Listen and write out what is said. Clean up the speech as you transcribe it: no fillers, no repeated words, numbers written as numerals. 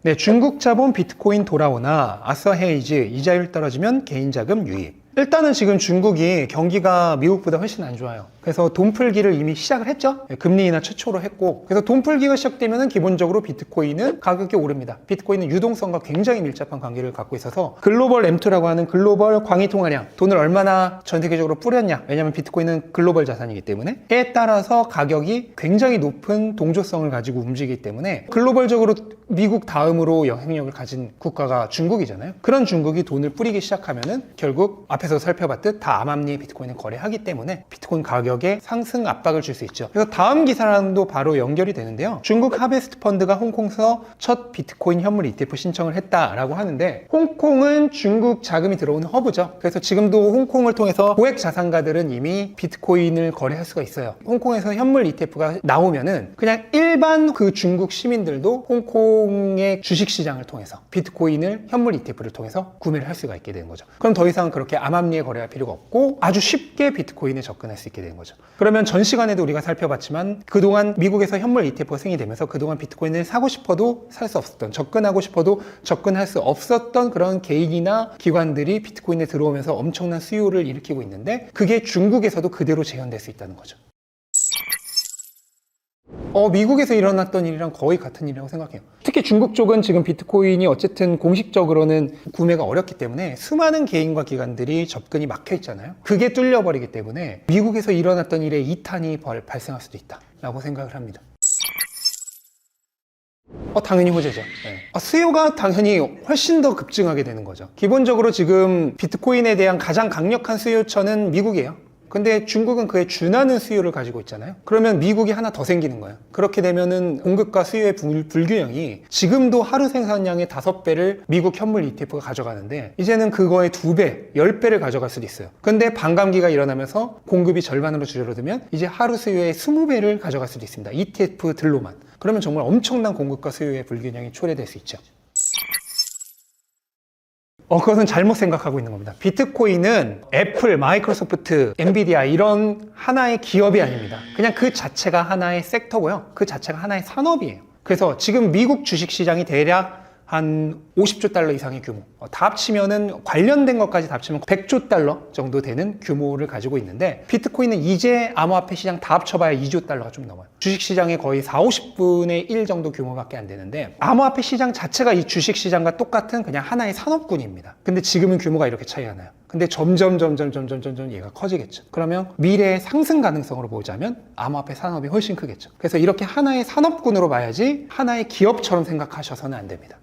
네, 중국 자본 비트코인 돌아오나 아서 헤이즈 이자율 떨어지면 개인자금 유입. 일단은 지금 중국이 경기가 미국보다 훨씬 안 좋아요. 그래서 돈 풀기를 이미 시작을 했죠. 금리 인하 최초로 했고, 그래서 돈 풀기가 시작되면 기본적으로 비트코인은 가격이 오릅니다. 비트코인은 유동성과 굉장히 밀접한 관계를 갖고 있어서 글로벌 M2라고 하는 글로벌 광의 통화량, 돈을 얼마나 전 세계적으로 뿌렸냐, 왜냐하면 비트코인은 글로벌 자산이기 때문에 에 따라서 가격이 굉장히 높은 동조성을 가지고 움직이기 때문에 글로벌적으로 미국 다음으로 영향력을 가진 국가가 중국이잖아요. 그런 중국이 돈을 뿌리기 시작하면은 결국 앞에서 살펴봤듯 다 암암리에 비트코인을 거래하기 때문에 비트코인 가격에 상승 압박을 줄 수 있죠. 그래서 다음 기사랑도 바로 연결이 되는데요. 중국 하베스트 펀드가 홍콩에서 첫 비트코인 현물 ETF 신청을 했다라고 하는데, 홍콩은 중국 자금이 들어오는 허브죠. 그래서 지금도 홍콩을 통해서 고액 자산가들은 이미 비트코인을 거래할 수가 있어요. 홍콩에서 현물 ETF가 나오면은 그냥 일반 그 중국 시민들도 홍콩의 주식시장을 통해서 비트코인을 현물 ETF를 통해서 구매를 할 수가 있게 되는 거죠. 그럼 더 이상 그렇게 암암리에 거래할 필요가 없고 아주 쉽게 비트코인에 접근할 수 있게 되는 거죠. 그러면 전 시간에도 우리가 살펴봤지만 그동안 미국에서 현물 ETF가 승인이 되면서 그동안 비트코인을 사고 싶어도 살 수 없었던, 접근하고 싶어도 접근할 수 없었던 그런 개인이나 기관들이 비트코인에 들어오면서 엄청난 수요를 일으키고 있는데, 그게 중국에서도 그대로 재현될 수 있다는 거죠. 미국에서 일어났던 일이랑 거의 같은 일이라고 생각해요. 특히 중국 쪽은 지금 비트코인이 어쨌든 공식적으로는 구매가 어렵기 때문에 수많은 개인과 기관들이 접근이 막혀 있잖아요. 그게 뚫려버리기 때문에 미국에서 일어났던 일에 2탄이 발생할 수도 있다라고 생각을 합니다. 당연히 호재죠. 네. 수요가 당연히 훨씬 더 급증하게 되는 거죠. 기본적으로 지금 비트코인에 대한 가장 강력한 수요처는 미국이에요. 근데 중국은 그에 준하는 수요를 가지고 있잖아요. 그러면 미국이 하나 더 생기는 거예요. 그렇게 되면은 공급과 수요의 불균형이, 지금도 하루 생산량의 5배를 미국 현물 ETF가 가져가는데 이제는 그거의 2배, 10배를 가져갈 수도 있어요. 근데 반감기가 일어나면서 공급이 절반으로 줄어들면 이제 하루 수요의 20배를 가져갈 수도 있습니다. ETF들로만. 그러면 정말 엄청난 공급과 수요의 불균형이 초래될 수 있죠. 그것은 잘못 생각하고 있는 겁니다. 비트코인은 애플, 마이크로소프트, 엔비디아 이런 하나의 기업이 아닙니다. 그냥 그 자체가 하나의 섹터고요. 그 자체가 하나의 산업이에요. 그래서 지금 미국 주식시장이 대략 한 50조 달러 이상의 규모, 다 합치면은 관련된 것까지 다 합치면 100조 달러 정도 되는 규모를 가지고 있는데, 비트코인은 이제 암호화폐 시장 다 합쳐봐야 2조 달러가 좀 넘어요. 주식시장의 거의 40~50분의 1 정도 규모밖에 안 되는데, 암호화폐 시장 자체가 이 주식시장과 똑같은 그냥 하나의 산업군입니다. 근데 지금은 규모가 이렇게 차이가 나요. 근데 점점 얘가 커지겠죠. 그러면 미래의 상승 가능성으로 보자면 암호화폐 산업이 훨씬 크겠죠. 그래서 이렇게 하나의 산업군으로 봐야지 하나의 기업처럼 생각하셔서는 안 됩니다.